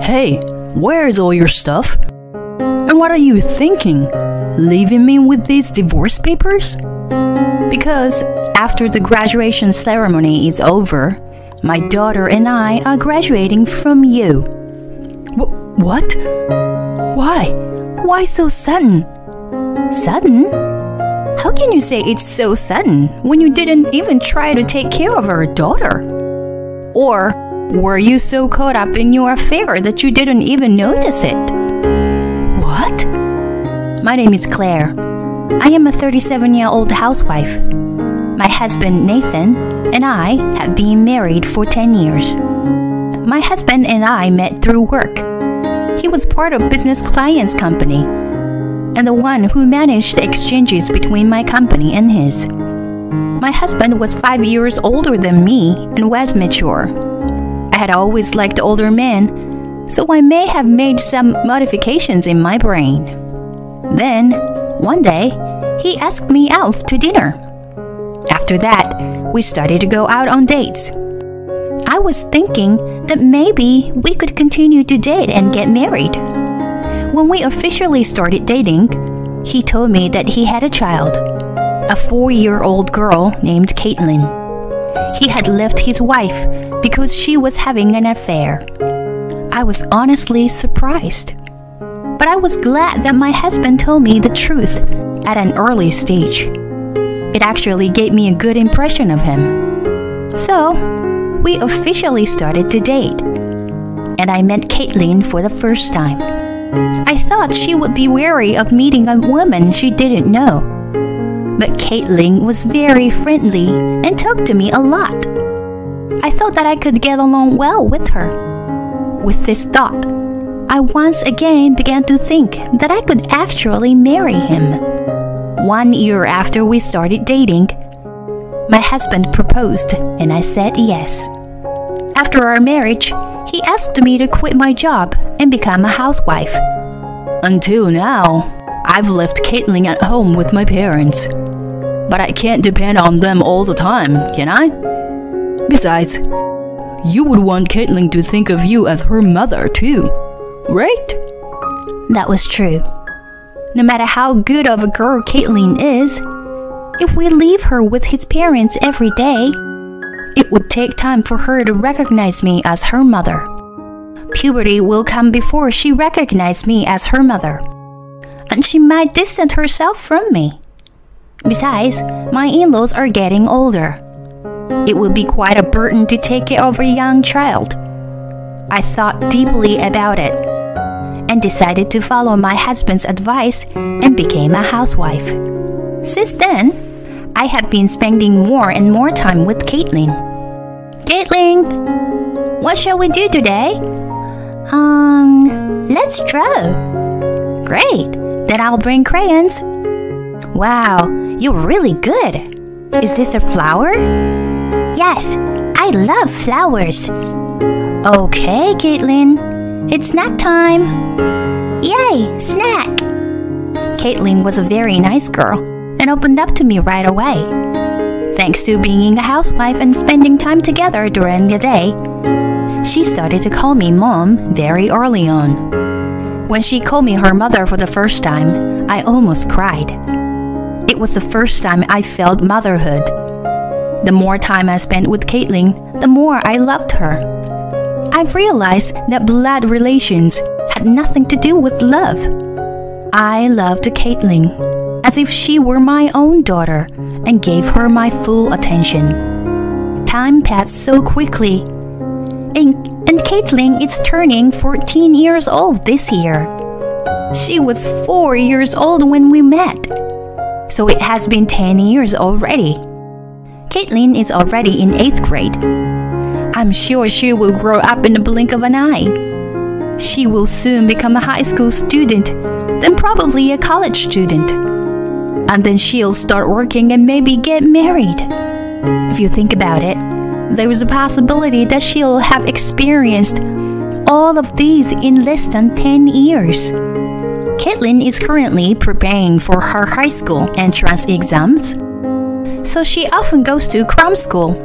Hey, where's all your stuff? And what are you thinking? Leaving me with these divorce papers? Because after the graduation ceremony is over, my daughter and I are graduating from you. What? Why? Why so sudden? Sudden? How can you say it's so sudden when you didn't even try to take care of our daughter? Or were you so caught up in your affair that you didn't even notice it? What? My name is Claire. I am a 37-year-old housewife. My husband, Nathan, and I have been married for 10 years. My husband and I met through work. He was part of business client's company, and the one who managed the exchanges between my company and his. My husband was 5 years older than me and was mature. I had always liked older men, so I may have made some modifications in my brain. Then, one day, he asked me out to dinner. After that, we started to go out on dates. I was thinking that maybe we could continue to date and get married. When we officially started dating, he told me that he had a child, a 4-year-old girl named Caitlin. He had left his wife because she was having an affair. I was honestly surprised. But I was glad that my husband told me the truth at an early stage. It actually gave me a good impression of him. So, we officially started to date. And I met Caitlin for the first time. I thought she would be wary of meeting a woman she didn't know. But Caitlin was very friendly and talked to me a lot. I thought that I could get along well with her. With this thought, I once again began to think that I could actually marry him. 1 year after we started dating, my husband proposed and I said yes. After our marriage, he asked me to quit my job and become a housewife. Until now, I've left Caitlin at home with my parents. But I can't depend on them all the time, can I? Besides, you would want Caitlin to think of you as her mother too, right? That was true. No matter how good of a girl Caitlin is, if we leave her with his parents every day, it would take time for her to recognize me as her mother. Puberty will come before she recognizes me as her mother, and she might distance herself from me. Besides, my in-laws are getting older. It would be quite a burden to take care of a young child. I thought deeply about it and decided to follow my husband's advice and became a housewife. Since then, I have been spending more and more time with Caitlin. Caitlin, what shall we do today? Let's draw. Great, then I'll bring crayons. Wow, you're really good. Is this a flower? Yes, I love flowers. Okay, Caitlin, it's snack time. Yay, snack! Caitlin was a very nice girl and opened up to me right away. Thanks to being a housewife and spending time together during the day, she started to call me Mom very early on. When she called me her mother for the first time, I almost cried. It was the first time I felt motherhood. The more time I spent with Caitlin, the more I loved her. I've realized that blood relations had nothing to do with love. I loved Caitlin as if she were my own daughter and gave her my full attention. Time passed so quickly, and Caitlin is turning 14 years old this year. She was 4 years old when we met, so it has been 10 years already. Caitlin is already in 8th grade. I'm sure she will grow up in the blink of an eye. She will soon become a high school student, then probably a college student. And then she'll start working and maybe get married. If you think about it, there is a possibility that she'll have experienced all of these in less than 10 years. Caitlin is currently preparing for her high school entrance exams, so she often goes to cram school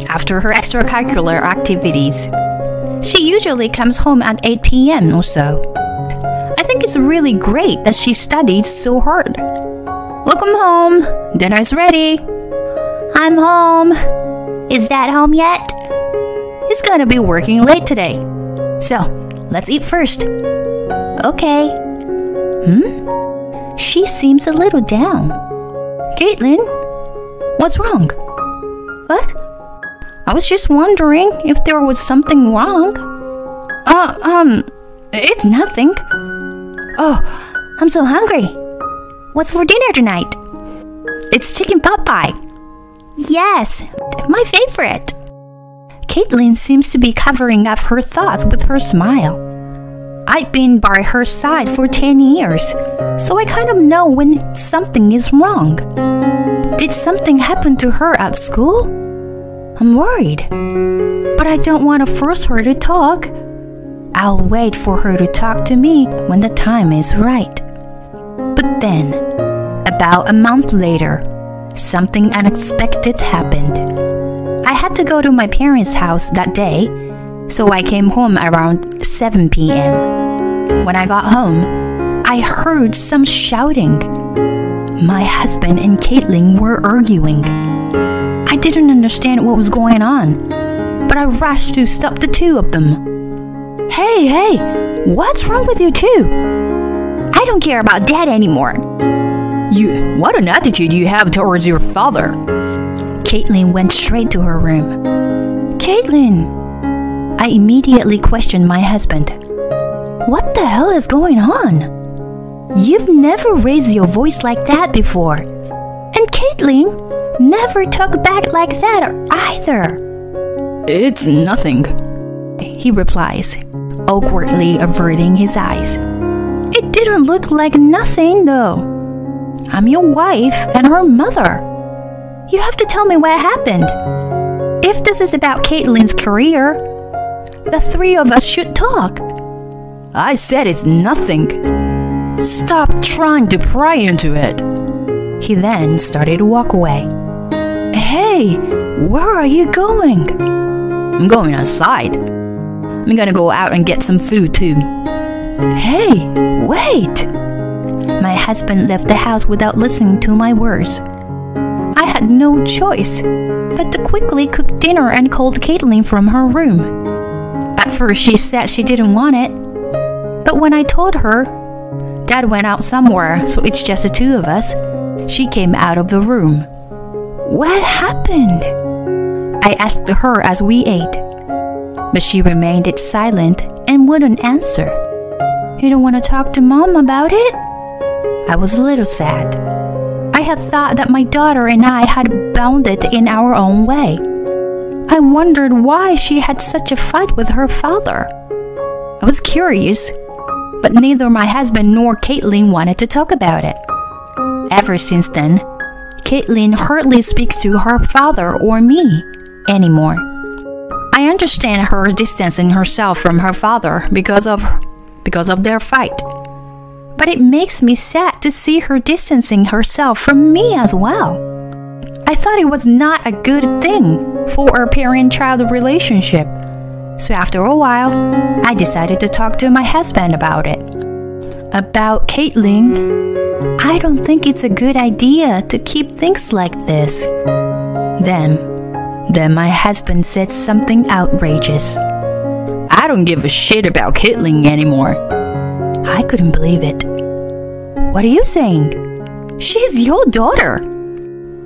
after her extracurricular activities. She usually comes home at 8 p.m. or so. I think it's really great that she studied so hard. Welcome home. Dinner's ready. I'm home. Is Dad home yet? He's gonna be working late today. So, let's eat first. Okay. She seems a little down. Caitlin, what's wrong? What? I was just wondering if there was something wrong. It's nothing. Oh, I'm so hungry. What's for dinner tonight? It's chicken pot pie. Yes, my favorite. Caitlin seems to be covering up her thoughts with her smile. I've been by her side for 10 years, so I kind of know when something is wrong. Did something happen to her at school? I'm worried, but I don't want to force her to talk. I'll wait for her to talk to me when the time is right. But then, about a month later, something unexpected happened. I had to go to my parents' house that day, so I came home around 7 p.m. When I got home, I heard some shouting. My husband and Caitlin were arguing. I didn't understand what was going on, but I rushed to stop the two of them. Hey, what's wrong with you two? I don't care about Dad anymore. What an attitude you have towards your father. Caitlin went straight to her room. Caitlin! I immediately questioned my husband. What the hell is going on? You've never raised your voice like that before. And Caitlin never talked back like that either. It's nothing, he replies, awkwardly averting his eyes. It didn't look like nothing though. I'm your wife and her mother. You have to tell me what happened. If this is about Caitlin's career, the three of us should talk. I said it's nothing. Stop trying to pry into it. He then started to walk away. Hey, where are you going? I'm going outside. I'm gonna go out and get some food too. Hey, wait! My husband left the house without listening to my words. I had no choice but to quickly cook dinner and called Caitlin from her room. At first she said she didn't want it, but when I told her Dad went out somewhere, so it's just the two of us, she came out of the room. What happened? I asked her as we ate, but she remained silent and wouldn't answer. You don't want to talk to Mom about it? I was a little sad. I had thought that my daughter and I had bonded in our own way. I wondered why she had such a fight with her father. I was curious, but neither my husband nor Caitlin wanted to talk about it. Ever since then, Caitlin hardly speaks to her father or me anymore. I understand her distancing herself from her father because of their fight. But it makes me sad to see her distancing herself from me as well. I thought it was not a good thing for a parent-child relationship. So after a while, I decided to talk to my husband about it. About Caitlin, I don't think it's a good idea to keep things like this. Then my husband said something outrageous. I don't give a shit about Caitlin anymore. I couldn't believe it. What are you saying? She's your daughter.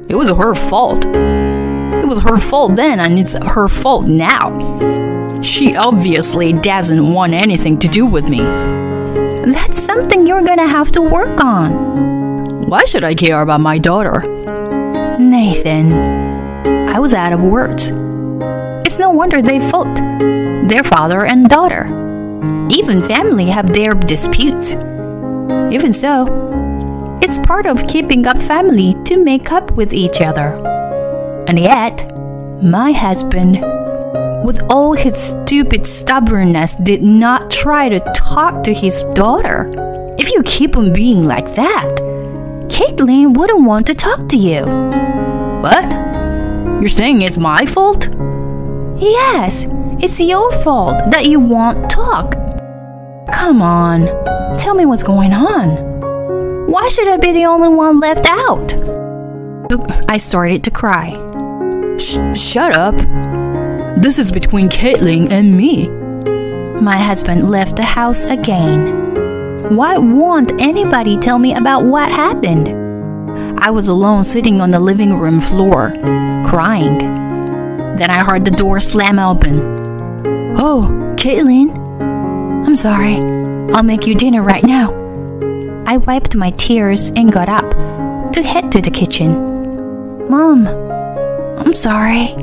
It was her fault. It was her fault then and it's her fault now. She obviously doesn't want anything to do with me. That's something you're gonna have to work on. Why should I care about my daughter? Nathan, I was out of words. It's no wonder they fought. Their father and daughter. Even family have their disputes. Even so, it's part of keeping up family to make up with each other. And yet, my husband, with all his stupid stubbornness, did not try to talk to his daughter. If you keep on being like that, Caitlin wouldn't want to talk to you. What? You're saying it's my fault? Yes, It's your fault that you won't talk. Come on, tell me what's going on. Why should I be the only one left out? I started to cry. Shut up. This is between Caitlin and me. My husband left the house again. Why won't anybody tell me about what happened? I was alone sitting on the living room floor, crying. Then I heard the door slam open. Oh, Caitlin. I'm sorry. I'll make you dinner right now. I wiped my tears and got up to head to the kitchen. Mom, I'm sorry.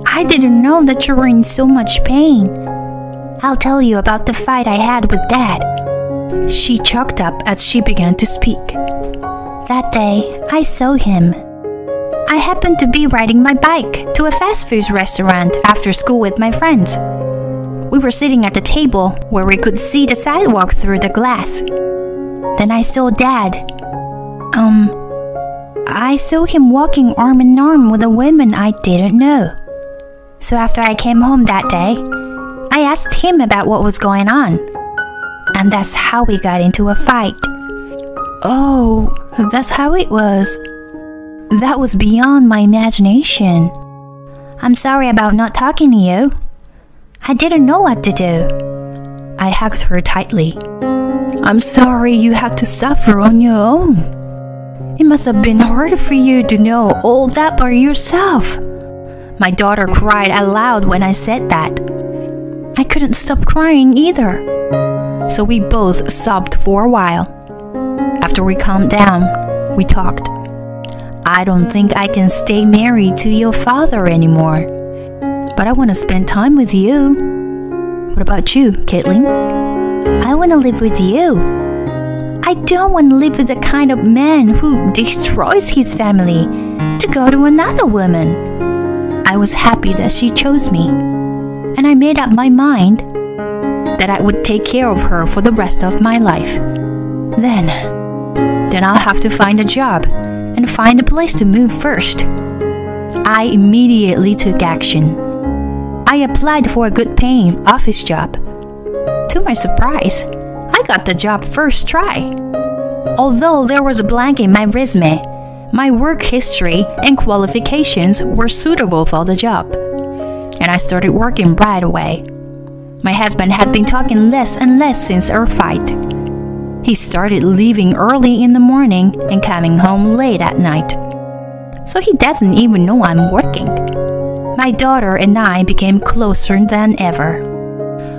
I didn't know that you were in so much pain. I'll tell you about the fight I had with Dad. She choked up as she began to speak. That day, I saw him. I happened to be riding my bike to a fast food restaurant after school with my friends. We were sitting at the table where we could see the sidewalk through the glass. Then I saw Dad. I saw him walking arm in arm with a woman I didn't know. So after I came home that day, I asked him about what was going on. And that's how we got into a fight. Oh, that's how it was. That was beyond my imagination. I'm sorry about not talking to you. I didn't know what to do. I hugged her tightly. I'm sorry you had to suffer on your own. It must have been hard for you to know all that by yourself. My daughter cried out loud when I said that. I couldn't stop crying either. So we both sobbed for a while. After we calmed down, we talked. I don't think I can stay married to your father anymore. But I want to spend time with you. What about you, Caitlin? I want to live with you. I don't want to live with the kind of man who destroys his family to go to another woman. I was happy that she chose me, and I made up my mind that I would take care of her for the rest of my life. Then I'll have to find a job and find a place to move first. I immediately took action. I applied for a good-paying office job. To my surprise, I got the job first try. Although there was a blank in my resume, my work history and qualifications were suitable for the job, and I started working right away. My husband had been talking less and less since our fight. He started leaving early in the morning and coming home late at night. So he doesn't even know I'm working. My daughter and I became closer than ever.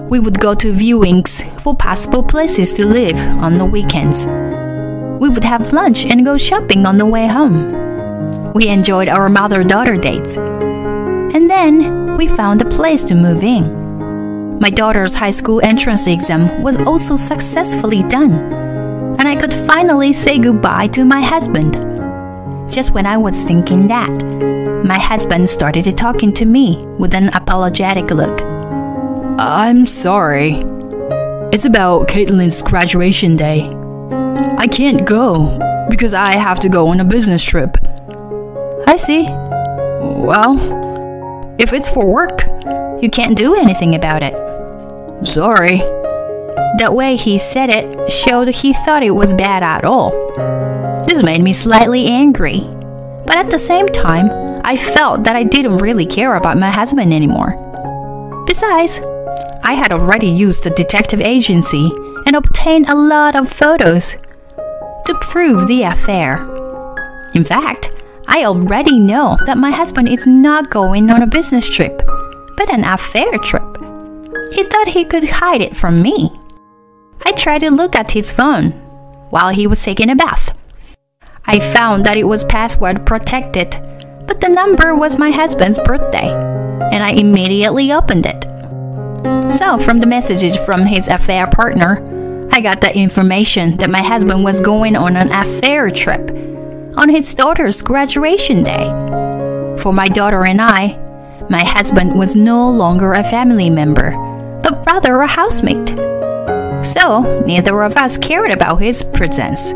We would go to viewings for possible places to live on the weekends. We would have lunch and go shopping on the way home. We enjoyed our mother-daughter dates. And then we found a place to move in. My daughter's high school entrance exam was also successfully done, and I could finally say goodbye to my husband. Just when I was thinking that, my husband started talking to me with an apologetic look. I'm sorry. It's about Caitlin's graduation day. I can't go because I have to go on a business trip. I see. Well, if it's for work, you can't do anything about it. Sorry. The way he said it showed he thought it was bad at all. This made me slightly angry. But at the same time, I felt that I didn't really care about my husband anymore. Besides, I had already used the detective agency and obtained a lot of photos to prove the affair. In fact, I already know that my husband is not going on a business trip, but an affair trip. He thought he could hide it from me. I tried to look at his phone while he was taking a bath. I found that it was password protected, but the number was my husband's birthday, and I immediately opened it. So, from the messages from his affair partner, I got the information that my husband was going on an affair trip on his daughter's graduation day. For my daughter and I, my husband was no longer a family member, but rather a housemate. So, neither of us cared about his presence.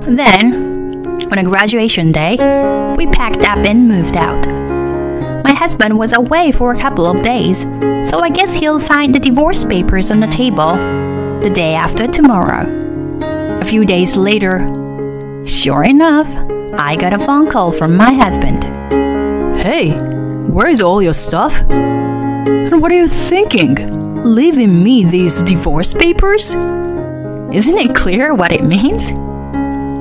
Then, on a graduation day, we packed up and moved out. My husband was away for a couple of days, so I guess he'll find the divorce papers on the table the day after tomorrow. A few days later, sure enough, I got a phone call from my husband. Hey, where's all your stuff? And what are you thinking? Leaving me these divorce papers? Isn't it clear what it means?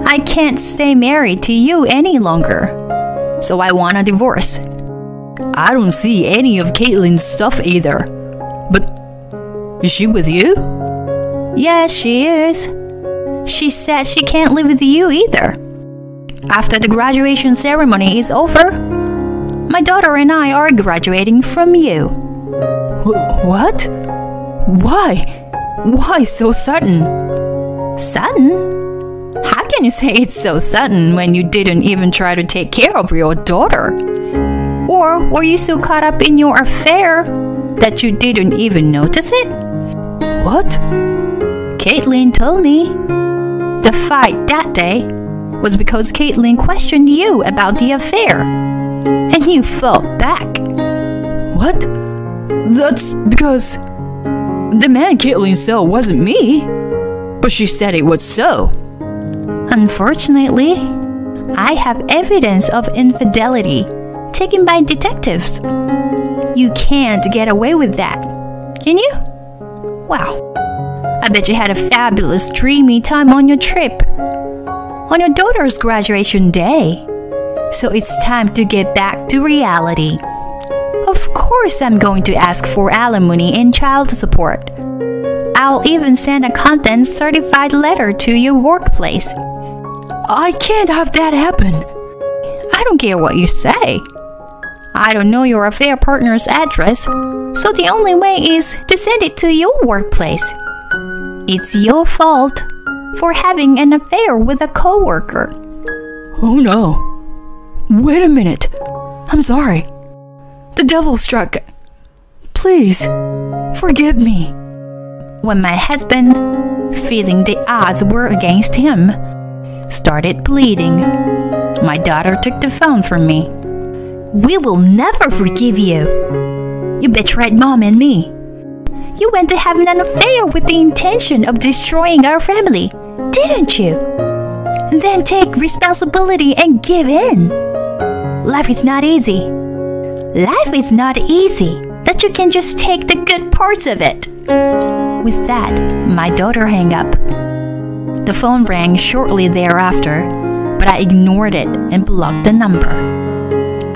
I can't stay married to you any longer, so I want a divorce. I don't see any of Caitlin's stuff either. But is she with you? Yes, she is. She said she can't live with you either. After the graduation ceremony is over, my daughter and I are graduating from you. What? Why? Why so sudden? Sudden? How can you say it's so sudden when you didn't even try to take care of your daughter? Or were you so caught up in your affair that you didn't even notice it? What? Caitlin told me. The fight that day was because Caitlin questioned you about the affair, and you fought back. What? That's because the man Caitlin saw wasn't me, but she said it was so. Unfortunately, I have evidence of infidelity taken by detectives. You can't get away with that, can you? Wow. I bet you had a fabulous, dreamy time on your trip, on your daughter's graduation day. So it's time to get back to reality. Of course I'm going to ask for alimony and child support. I'll even send a content-certified letter to your workplace. I can't have that happen. I don't care what you say. I don't know your affair partner's address, so the only way is to send it to your workplace. It's your fault for having an affair with a coworker. Oh no. Wait a minute. I'm sorry. The devil struck. Please, forgive me. When my husband, feeling the odds were against him, started bleeding, my daughter took the phone from me. We will never forgive you. You betrayed Mom and me. You went to have an affair with the intention of destroying our family, didn't you? Then take responsibility and give in. Life is not easy. Life is not easy that you can just take the good parts of it. With that, my daughter hung up. The phone rang shortly thereafter, but I ignored it and blocked the number.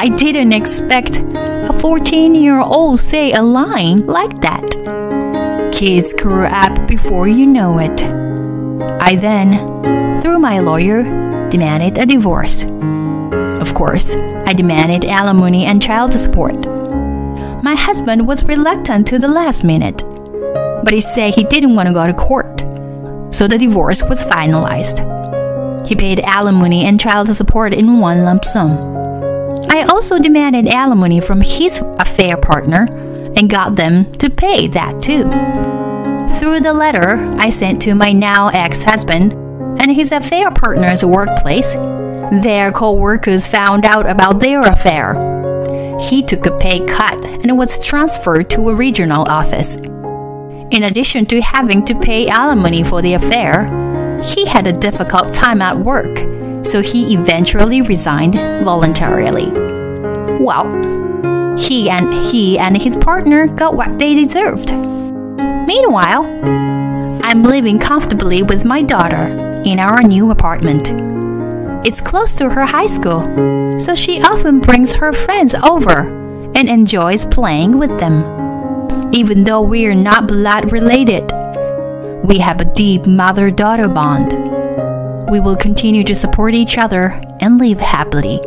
I didn't expect a 14-year-old say a line like that. Kids grow up before you know it. I then, through my lawyer, demanded a divorce. Of course, I demanded alimony and child support. My husband was reluctant to the last minute, but he said he didn't want to go to court, so the divorce was finalized. He paid alimony and child support in one lump sum. I also demanded alimony from his affair partner and got them to pay that too. Through the letter I sent to my now ex-husband and his affair partner's workplace, their co-workers found out about their affair. He took a pay cut and was transferred to a regional office. In addition to having to pay alimony for the affair, he had a difficult time at work, so he eventually resigned voluntarily. Well, he and his partner got what they deserved. Meanwhile, I'm living comfortably with my daughter in our new apartment. It's close to her high school, so she often brings her friends over and enjoys playing with them. Even though we're not blood related, we have a deep mother-daughter bond. We will continue to support each other and live happily.